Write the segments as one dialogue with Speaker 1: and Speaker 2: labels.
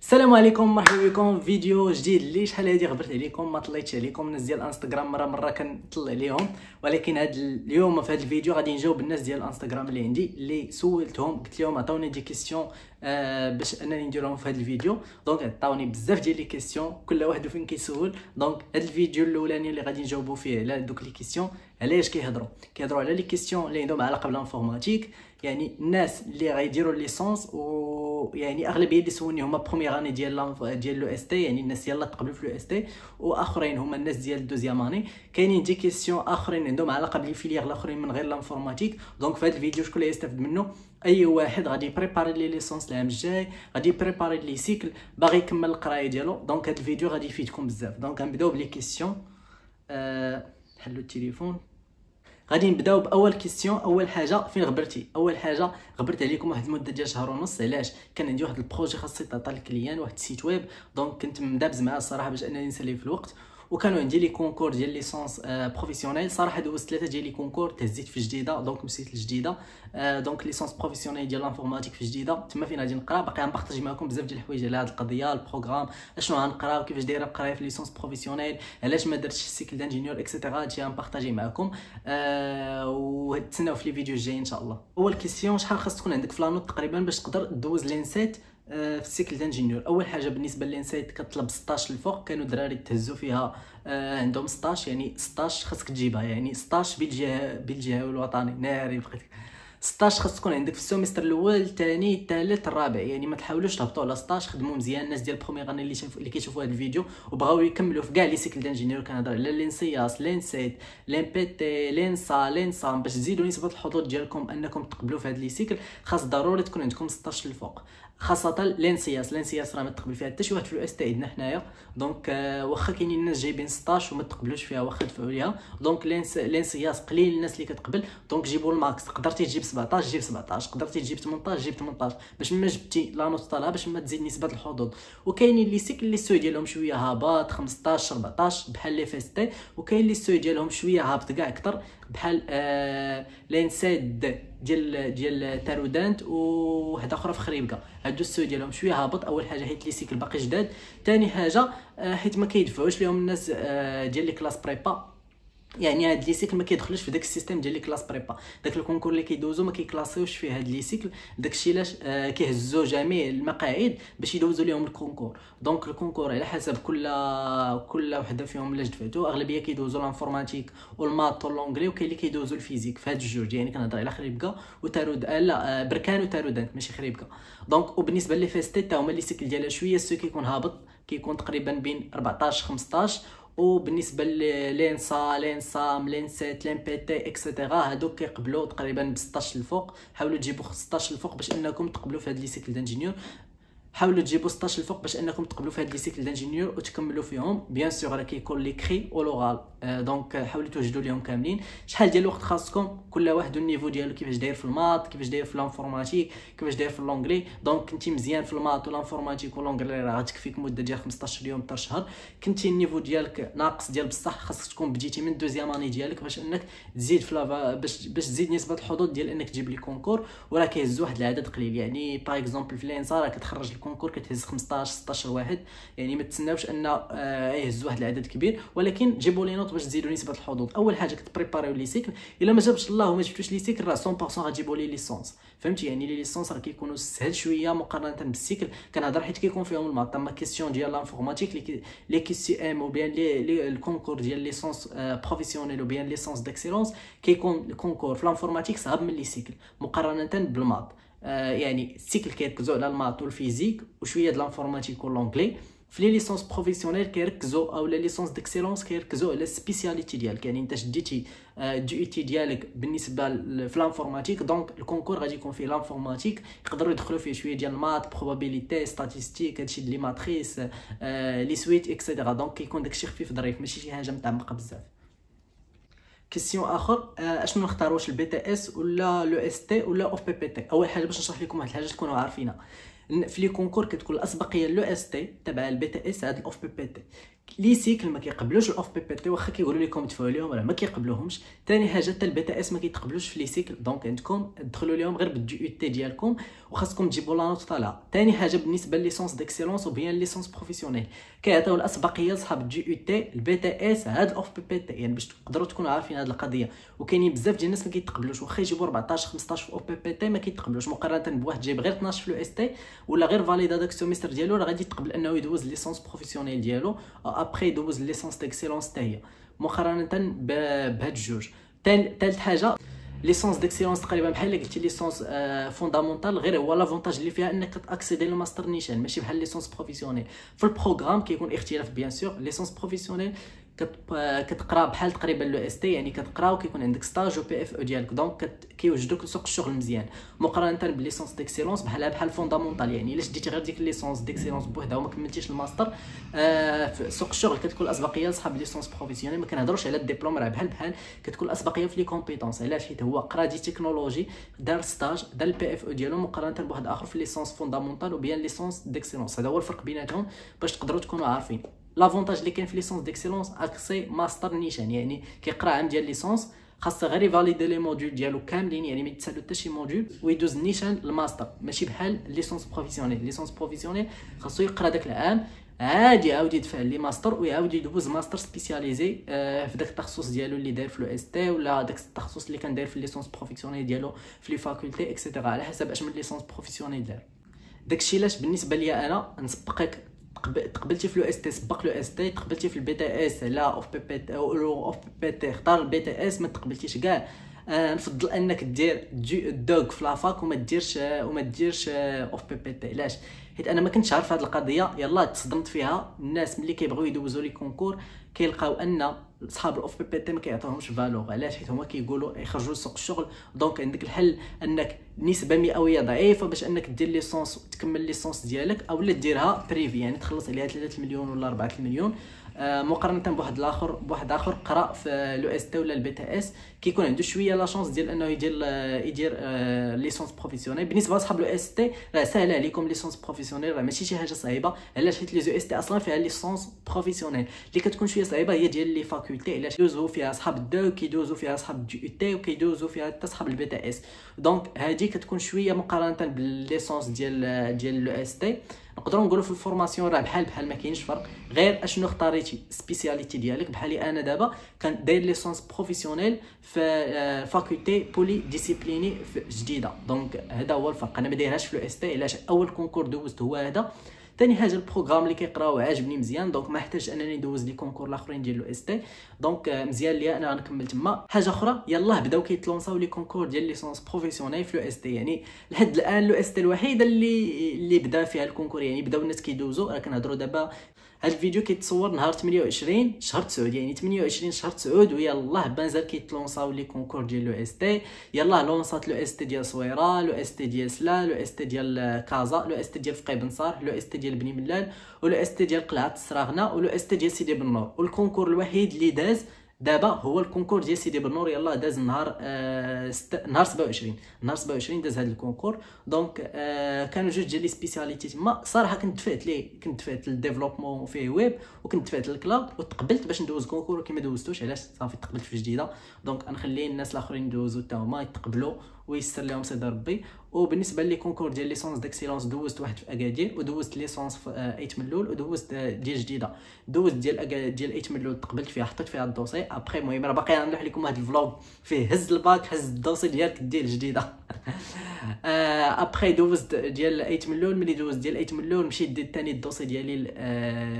Speaker 1: السلام عليكم، مرحبا بكم في فيديو جديد. اللي شحال هادي غبرت عليكم ما طليتش عليكم. الناس ديال الانستغرام مره كنطلع عليهم، ولكن هاد اليوم في هاد الفيديو غادي نجاوب الناس ديال الانستغرام اللي عندي اللي سولتهم، قلت لهم عطاوني دي كيسيون باش انني نديرهم في هاد الفيديو. دونك عطاوني بزاف ديال لي كيسيون، كل واحد فين كيسول. دونك هاد الفيديو الاولاني اللي غادي نجاوبوا فيه على دوك لي كيسيون. علاش كيهضروا على لي كيسيون اللي عندهم علاقه بالانفورماتيك، يعني الناس اللي غيديروا ليسونس، ويعني اغلبيه اللي سولني هما بروميير اني ديال لو اس تي، يعني الناس يلاه تقبلوا في لو اس تي، واخرين هما الناس ديال دوزيام اني. كاينين دي كيسيون اخرين عندهم علاقه بالفيليير الاخرين من غير الانفورماتيك. دونك في هذا الفيديو شكون اللي يستافد منه؟ اي واحد غادي يبريباري لي ليسونس العام الجاي، غادي يبريباري لي سيكل، باغي يكمل القرايه ديالو. دونك هذا الفيديو غادي يفيدكم بزاف. دونك غنبداو بلي كيسيون. حلوا التليفون. غادي نبداو باول كيسيون. اول حاجه، فين غبرتي؟ اول حاجه غبرت عليكم واحد المده ديال شهر ونص. علاش؟ كان عندي واحد البروجي خاص يتعطى للكليان، واحد السيت ويب. دونك كنت مدابز معاه الصراحه باش انني نسالي في الوقت، وكانوا عندي لي كونكور ديال ليسونس بروفيسيونيل. صراحه دوزت 3 ديال لي كونكور، تهزيت في جديده دونك مشيت لجديده. دونك ليسونس بروفيسيونيل ديال الانفورماتيك في جديده، تما فين غادي نقرا. باقي غنبارطاجي معكم بزاف ديال الحوايج على هذه القضيه، البروغرام، اشنو غنقرا، وكيفاش دايره القرايه في ليسونس بروفيسيونيل، علاش ما درتش السيكل دانجينيور اكسيتيرا. هادشي غنبارطاجي معكم وتسناو في لي فيديو الجاي ان شاء الله. اول كيسيون، شحال خاص تكون عندك في لانوت تقريبا باش تقدر دوز لينسيت في السيكل دانجينيور؟ اول حاجه بالنسبه للانسايت كطلب 16 الفوق. كانوا الدراري تهزوا فيها عندهم 16، يعني 16 خاصك تجيبها، يعني 16 بالجهه الوطني ناري بقيت 16 خاص تكون عندك في السيمستر الاول، الثاني، الثالث، الرابع. يعني ما تحاولوش تهبطوا على 16. خدموا مزيان. الناس ديال بروميير اني اللي كيشوفوا هذا الفيديو وبغاو يكملوا في كاع لي سيكل دانجينيور، كنهضر على لينسياس، لينسيت، لين بي تي، لينسام، باش تزيدوا نسبه الحضور ديالكم انكم تقبلوا في هذا لي سيكل. خاص ضروري تكون عندكم 16 الفوق، خاصه لينسياس راه ما تقبل فيها حتى شي واحد في الاس تي عندنا حنايا. دونك واخا كاينين الناس جايبين 16 وما تقبلوش فيها، واخا دفعوا ليها. دونك لينسياس قليل الناس اللي كتقبل. دونك جيبوا الماكس. قدرتي تجيب 17 جيب 17، قدرتي تجيب 18 جيب 18، باش ما جبتي لا نوت طالعه، باش ما تزيد نسبه الحظوظ. وكاينين لي سيكل اللي السوي ديالهم شويه هابط 15 14 بحال لي فيستي، وكاين اللي السوي ديالهم شويه هابط كاع اكثر بحال لينسيد ديال تارودانت وواحده اخرى في خريبكه. هادو السوي ديالهم شويه هابط. اول حاجه حيت لي سيكل باقي جداد، ثاني حاجه حيت ما كيدفعوش لهم الناس ديال لي كلاس بريبا. يعني هاد لي سيكل ما كيدخلش في داك السيستم ديال لي كلاس بريبا. داك الكونكور اللي كيدوزو ما كيكلاسيوش فيه هاد لي سيكل. داكشي علاش كيهزوا جميع المقاعد باش يدوزوا لهم الكونكور. دونك الكونكور على حسب كل وحده فيهم الا دفعتو، اغلبيه كيدوزوا الانفورماتيك والمات واللونغلي، وكاين اللي كيدوزوا الفيزيك. في هاد الجوج يعني كنهضر على خريبكه وتارود، لا بركان وتارودانت ماشي خريبكه. دونك وبالنسبه لي فيستي حتى هما لي سيكل ديالها شويه السو كيكون هابط، كيكون تقريبا بين 14 15. وبالنسبه لينسام، لينسيت، لين بي تي اكسيتيرا، هادوك كيقبلوا تقريبا ب 16 الفوق. حاولوا تجيبوا 16 الفوق باش انكم تقبلوا في هاد لي سيكل دانجينيور. حاولوا تجيبوا 16 الفوق باش انكم تقبلوا في هاد لي سيكل دانجينيور وتكملوا فيهم. بيان سور راه كيكون ليكري ولوغال. دونك حاولوا توجدوا ليهم كاملين. شحال ديال الوقت خاصكم؟ كل واحد والنيفو ديالو، كيفاش داير في المات، كيفاش داير في الانفورماتيك، كيفاش داير في اللونغلي. دونك كنتي مزيان في المات والانفورماتيك واللونغلي راه غتكفيك مده ديال 15 يوم حتى شهر. كنتي النيفو ديالك ناقص ديال بصح، خاصك تكون بديتي من دوزيام اني ديالك باش انك تزيد في باش تزيد نسبه الحظوظ ديال انك تجيب لي كونكور. وراه كيهز واحد العدد قليل. يعني باغ اكزومبل في لينسا راه كتخرج الكونكور كتهز 15 16 واحد. يعني ما تسناوش ان يهز واحد العدد كبير، ولكن جيبوا لي نوت باش تزيدوا نسبه الحظوظ. اول حاجه كتبريباريو لي سيكل. الا ما جابش الله وما جبتوش لي سيكل راه 100% غتجيبوا لي ليسونس. فهمتي؟ يعني لي ليسونس راه كيكونوا سهل شويه مقارنه بالسيكل. كنهضر حيت كيكون فيهم المات. اما كيسيون ديال لانفورماتيك لي كي سي ام، او بيان لي الكونكور ديال ليسونس بروفيسيونيل، او بيان ليسونس ديكسيلونس، كيكون الكونكور في لانفورماتيك صعب من لي سيكل مقارنه بالمات. يعني السيكل كيركزوا على المات والفيزيك وشويه د لانفورماتيك واللونغلي. في لي ليسونس بروفيسيونيل كيركزوا، او لا ليسونس ديكسيلونس كيركزوا على السبيسياليتي ديالك. يعني انت شديتي دي تي ديالك بالنسبه في لانفورماتيك، دونك الكونكور غادي يكون فيه لانفورماتيك، يقدروا يدخلوا فيه شويه ديال المات، بروبابيليتي، ستاتيستيك، هادشي ديال لي ماتريس، لي سويت اكسيتيرا. دونك كيكون داكشي خفيف ظريف، ماشي شي حاجه متعمقه بزاف. كيسيون اخر، اشنو نختار؟ واش البي تي اس ولا لو اس تي ولا اوف بي بي تي؟ اول حاجه باش نشرح لكم واحد الحاجه تكونوا عارفينها. في لي كونكور كتكون الاسبقيه لو اس تي تبع البي تي اس، هاد الاوف بي بي تي لي سيكل ما كيقبلوش الاوف بي بي تي، واخا كيقولوا لكم تدفعوا لهم راه ما كيقبلوهمش. ثاني حاجه حتى البي تي اس ما كيتقبلوش في لي سيكل، دونك عندكم تدخلوا لهم غير بالدي او تي ديالكم، وخاصكم تجيبوا لا نوت طالعه. ثاني حاجه بالنسبه لليسونس ديكسيلونس وبيان ليسونس بروفيسيونيل كيعطيو الاسبقيه لصحاب الدي او تي البي تي اس هاد الاوف بي بي تي، يعني باش تقدروا تكونوا عارفين هاد القضيه. وكاينين بزاف ديال الناس ما كيتقبلوش، واخا يجيبوا 14 15 في الاوف بي بي تي ما كيتقبلوش، مقارنه بواحد جايب غير 12 في لو اس تي ولا غير فاليدا داك السيمستر ديالو، راه غادي يتقبل انه يدوز ليسونس بروفيسيونيل ديالو ابري يدوز ليسونس ديكسيلونس حتى هي، مقارنه بهاد الجوج. ثالث حاجه ليسونس ديكسيلونس تقريبا بحال اللي قلتي ليسونس فوندامونتال، غير هو لافونتاج اللي فيها انك كتاكسيدي للماستر نيشان، ماشي بحال ليسونس بروفيسيونيل. في البروغرام كيكون اختلاف بيان سور. ليسونس بروفيسيونيل كتقرا بحال تقريبا لو اس تي، يعني كتقرا وكيكون عندك ستاج و بي اف او ديالك، دونك كيوجدوك لسوق الشغل مزيان، مقارنه بالليسونس ديكسيلونس بحال فوندامونتال. يعني الا شديتي غير ديك الليسونس ديكسيلونس بوحدها وما كملتيش الماستر في سوق الشغل، كتكون الاسبقيه لصحاب ليسونس بروفيسيونيل. ما كنهضروش على الدبلوم، راه بحال كتكون الاسبقيه في لي كومبيتونس. علاش؟ حيت هو قرا دي تكنولوجي، دار ستاج، دار البي اف او ديالو، مقارنه بواحد اخر في ليسونس فوندامونتال وبيان ليسونس ديكسيلونس. هذا هو الفرق بيناتهم باش تقدروا تكونوا عارفين. لافونتاج اللي كاين في ليسونس ديكسيلونس اكسي ماستر نيشان، يعني كيقرا عام ديال ليسونس، خاصه غير يفاليدي لي موديول ديالو كاملين، يعني ما يتسالو حتى شي موديول ويدوز نيشان الماستر، ماشي بحال ليسونس بروفيسيونيل. ليسونس بروفيسيونيل خاصو يقرا داك العام عادي، يعاود يدفع لي ماستر ويعاود يدوز ماستر سبيسياليزي في داك التخصص ديالو اللي داير في لو اس تي، ولا داك التخصص اللي كان داير في ليسونس بروفيسيونيل ديالو في لي فاكولتي اكسيتيرا، على حسب اش من ليسونس بروفيسيونيل دار. داكشي علاش بالنسبه ليا انا نسبقك، تقبلتي في لو اس تي سبق لو اس تي، تقبلتي في البي تي اس لا اوف بي بي تي او اوف بي تي اختار البي تي اس، ما تقبلتيش كاع نفضل انك دير دوغ في لافاك وما ديرش اوف بي بي تي. علاش؟ حيت انا ما كنتش عارف هذه القضيه، يلاه تصدمت فيها. الناس ملي كيبغيو يدوزوا لي كونكور كيلقاو ان صحاب الاوف بي بي تي ما كيعطيوهمش فالور. علاش؟ حيت هما كيقولوا يخرجوا لسوق الشغل، دونك عندك الحل انك نسبه مئويه ضعيفه باش انك دير ليسونس وتكمل ليسونس ديالك، اولا ديرها بريفي يعني تخلص عليها 3 مليون ولا 4 مليون، مقارنه بواحد اخر قرا في لو اس تي ولا البي تي اس كيكون عنده شويه لا شانس ديال انه يدير ليسونس بروفيسيونيل. بالنسبه لصحاب لو اس تي راه ساهله عليكم ليسونس بروفيسيونيل، راه ماشي شي حاجه صعيبه. علاش؟ حيت لي زو اس تي اصلا فيها ليسونس بروفيسيونيل. اللي كتكون شويه صعيبه هي ديال لي فاكولتي، علاش كيدوزو فيها صحاب الدو، كيدوزو فيها صحاب الدي او تي، وكيدوزو فيها حتى صحاب البي تي اس، دونك هذه كتكون شويه مقارنه بالليسونس ديال لو اس تي. نقدروا نقولوا في الفورماسيون راه بحال ما كاينش فرق، غير اشنو اختاريتي سبيسياليتي ديالك. بحالي انا دابا كان داير ليسونس بروفيسيونيل في فاكولتي بولي ديسيبليني جديده، دونك هذا هو الفرق. انا ما دايرهاش في لو اس تي، علاش؟ اول كونكور دوزت هو هذا. ثاني حاجه البروغرام اللي كيقراو عاجبني مزيان، دونك ما احتاجش انني ندوز لي كونكور الاخرين ديال لو اس تي، دونك مزيان ليا انا غنكمل تما. حاجه اخرى، يلاه بداو كيتلونساو لي كونكور ديال ليسونس بروفيسيونيل في لو اس تي، يعني لحد الان لو اس تي الوحيده اللي بدا فيها الكونكور، يعني بداو الناس كيدوزوا. راه كنهضروا دابا هاد الفيديو كيتصور نهار 28 شهر 9، يعني 28 شهر 9، ويلاه بانزال كيتلونساو لي كونكور ديال لو اس تي. يلاه لونسات لو اس تي ديال صويره، لو اس تي ديال سلا، لو اس تي ديال كازا، لو اس تي ديال فقي بن صالح، لو اس تي ديال بني ملال، ولو اس تي ديال قلعه السراغنه، ولو اس تي ديال سيدي بن نور. والكونكور الوحيد اللي داز دابا هو الكونكور ديال سيدي بن نور، يلاه داز نهار 27 داز هذا الكونكور. دونك كانوا جوج ديال لي سبيسياليتي تما. صراحه كنت دفعت للديفلوبمون فيه ويب، وكنت دفعت للكلاود، وتقبلت باش ندوز كونكور، وكما دوزتوش علاش صافي تقبلت في جديده. دونك غنخلي الناس الاخرين يدوزوا حتى هما يتقبلوا ويسر لهم سيدي ربي. وبالنسبه لي كونكور ديال ليسونس ديكسيلونس دوزت واحد في اكادير، ودوزت ليسونس في 8 ملول، ودوزت ديال جديده. دوزت ديال 8 ملول تقبلت فيها، حطيت فيها الدوسي. ابري المهم راه باقي غنلوح لكم واحد الفلوغ فيه هز الباك، هز الدوسي ديالك ديال الجديده. ابري دوزت ديال 8 ملول. ملي دوزت ديال 8 ملول مشيت ديت ثاني الدوسي ديالي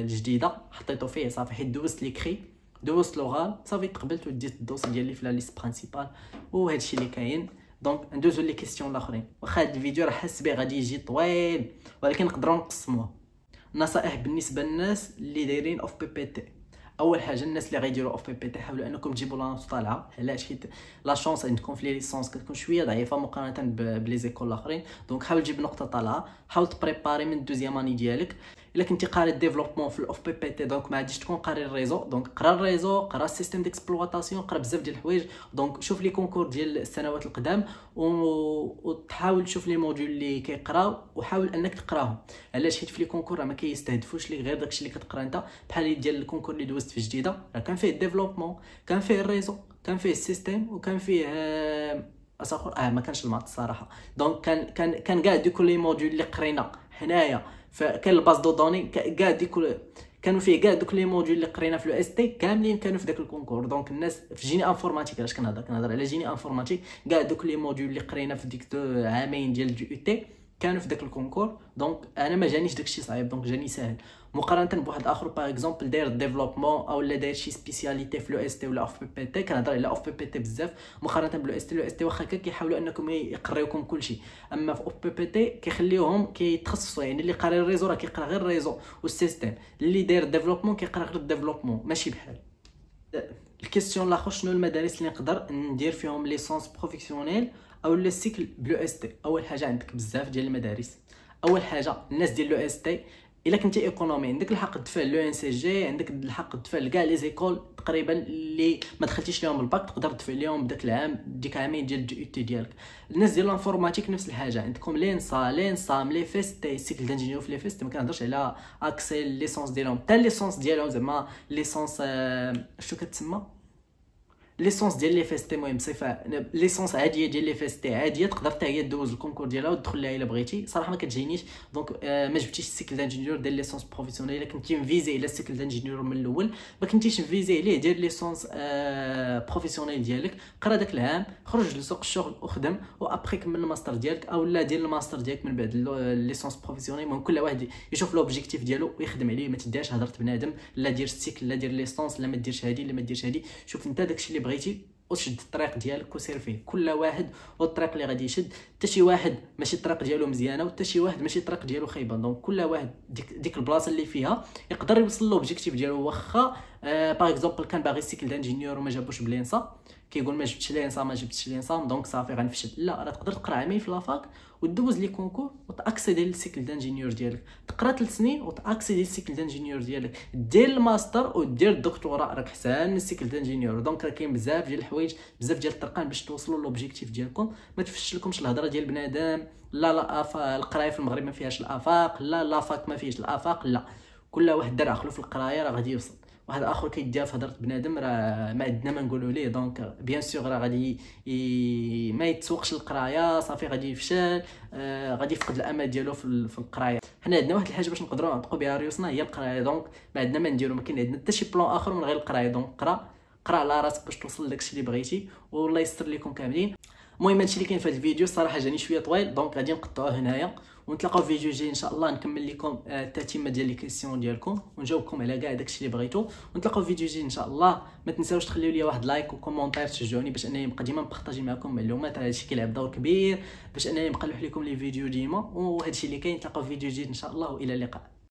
Speaker 1: الجديده، حطيته فيه صافي، حيت دوزت لي كري، دوزت لوغال، صافي تقبلت وديت الدوسي ديالي في لا ليست برينسيبال. وهذا الشيء اللي كاين. دونك ندوزو لي كيسيون الاخرين. واخا هذا الفيديو راه حاس به غادي يجي طويل، ولكن نقدروا نقسموه. نصائح بالنسبه للناس اللي دايرين اوف بي بي تي. اول حاجه الناس اللي غيديروا اوف بي بي تي حاولوا انكم تجيبوا لا نوت طالعه. علاش؟ حيت لا شونس عندكم في لي ليسونس كتكون شويه ضعيفه مقارنه بلي زيكول الاخرين، دونك حاول تجيب نقطه طالعه. حاول تبريباري من الدوزيام اني ديالك. الا كنتي قاري ديفلوبمون في الاوف بي بي تي دونك ما غاديش تكون قاري الريزو. دونك قرا الريزو، قرا السيستيم ديكسبلوطاسيون، قرا بزاف ديال الحوايج. دونك شوف لي كونكور ديال السنوات القدام وتحاول تشوف لي موديول اللي كيقراو وحاول انك تقراهم. علاش؟ حيت في لي كونكور راه ما كيستهدفوش لي غير داكشي اللي كتقرا انت. بحال ديال الكونكور اللي دوزت في جديده راه كان فيه الديفلوبمون، كان فيه الريزو، كان فيه السيستيم، وكان فيه اخر ما كانش المات الصراحه. دونك كان كاع دوك لي موديول اللي قرينا حنايا، فكان الباز دو دوني كاع كانوا فيه كاع دوك لي موديول اللي قرينا في لو اس تي كاملين كانوا في داك الكونكور. دونك الناس في جيني انفورماتيك، علاش كنهضر على جيني انفورماتيك، كاع دوك لي موديول اللي قرينا في ديك عامين ديال دي او تي كانوا في داك الكونكور. دونك انا ما جانيش داكشي صعيب، دونك جاني ساهل مقارنه بواحد اخر باغ اكزومبل داير ديفلوبمون او لا داير شي سبيسياليتي في لو اس تي ولا اوف بي بي تي. كنهضر على اوف بي بي تي بزاف مقارنه بلو اس تي. لو اس تي واخا كيحاولوا انكم يقريوكم كلشي، اما في اوف بي بي تي كيخليوهم كيتخصصوا. يعني اللي قاري الريزو راه كيقرا غير الريزو والسيستيم، اللي داير ديفلوبمون كيقرا غير الديفلوبمون، ماشي بحال. الكيستيون الاخر شنو المدارس اللي نقدر ندير فيهم ليسونس بروفيسيونيل او لو سيكل بلو اس تي؟ اول حاجه عندك بزاف ديال المدارس. اول حاجه الناس ديال لو اس تي، الا كنتي ايكونومي عندك الحق تدفع لو ان سي جي، عندك الحق تدفع لكاع لي زيكول تقريبا اللي ما دخلتيش ليهم الباك، تقدر تدفع ليهم بداك العام ديك عامين ديال دي تي ديالك. الناس ديال الانفورماتيك نفس الحاجه، عندكم لينسام لي فيست سيكل دانجينيور في لي فيست. ما كنهضرش على اكسي ليسونس ديالهم، حتى ليسونس ديالهم زعما ليسونس شنو كتسمى ليسونس ديال لي فيستي. المهم صفه ليسونس عاديه ديال لي فيستي عاديه تقدر حتى هي دوز الكونكور ديالها وتدخل لها الا بغيتي. صراحه ما كتجينيش، دونك ما جبتيش السيكل دانجينيور ديال ليسونس بروفيسيونيل. الا كنتي مفيزي الى السيكل دانجينيور من الاول، ما كنتيش مفيزي عليه دير ليسونس بروفيسيونيل ديالك، قرا داك العام، خرج لسوق الشغل وخدم، وابخي كمل الماستر ديالك او لا دير الماستر ديالك من بعد ليسونس بروفيسيونيل. المهم كل واحد يشوف لوبجيكتيف ديالو ويخدم عليه. ما تديرش هضره بنادم لا دير السيكل لا دير ليسونس لا ما ديرش هادي لا ما ديرش هادي. شوف انت داكشي اللي بغيتي وشد الطريق ديالك وسير فيه. كل واحد والطريق اللي غادي يشد، حتى شي واحد ماشي الطريق ديالو مزيانه وحتى شي واحد ماشي الطريق ديالو خايبه. دونك كل واحد ديك البلاصه اللي فيها يقدر يوصل لوبجيكتيف ديالو. واخا باغ اكزومبل كان باغي سيكل دانجينيور وما جابوش بلينسا، كيقول ما جبتش لينسا دونك صافي غنفشل. لا، راه تقدر تقرا عامين في لافاك ودوز لي كونكور وتاكسيدي للسيكل دانجينيور ديالك، تقرا 3 سنين وتاكسيدي للسيكل دانجينيور ديالك، دير الماستر ودير الدكتوراه، راك حسان من السيكل دانجينيور. دونك راه كاين بزاف ديال الحوايج بزاف ديال الطرقان باش توصلوا لوبجيكتيف ديالكم. ما تفشلكمش الهضره ديال بنادم لا القرايه في المغرب ما فيهاش الافاق، لا لافاك ما فيهش الافاق. لا، كل واحد دار عقلو في القرايه راه غادي يوصل. واحد اخر كيديها في هضره بنادم راه ما عندنا ما نقولوا ليه. دونك بيان سور راه غادي ما يتسوقش القرايه، صافي غادي يفشل، غادي يفقد الامل ديالو في القرايه. حنا عندنا واحد الحاجه باش نقدروا نعطيو بها ريوسنا هي القرايه. دونك ما عندنا ما نديرو، ما كاين عندنا حتى شي بلان اخر من غير القرايه. دونك قرا على راسك باش توصل لداكشي اللي بغيتي، والله يستر لكم كاملين. المهم هادشي اللي كاين في هذا الفيديو الصراحه جاني شويه طويل، دونك غادي نقطعوه هنايا ونتلاقاو في فيديو جاي ان شاء الله. نكمل لكم التتمه ديال لي كيسيون ديالكم ونجاوبكم على كاع داكشي اللي بغيتو، ونتلاقاو في فيديو جاي ان شاء الله. ما تنساوش تخليو لي واحد لايك وكومونتير تشجعوني باش انني نبقى ديما نبارطاجي معكم معلومات. هادشي كيلعب دور كبير باش انني نبقى نلوح لكم لي فيديو ديما. وهادشي اللي كاين، نتلاقاو في فيديو جديد ان شاء الله والى اللقاء.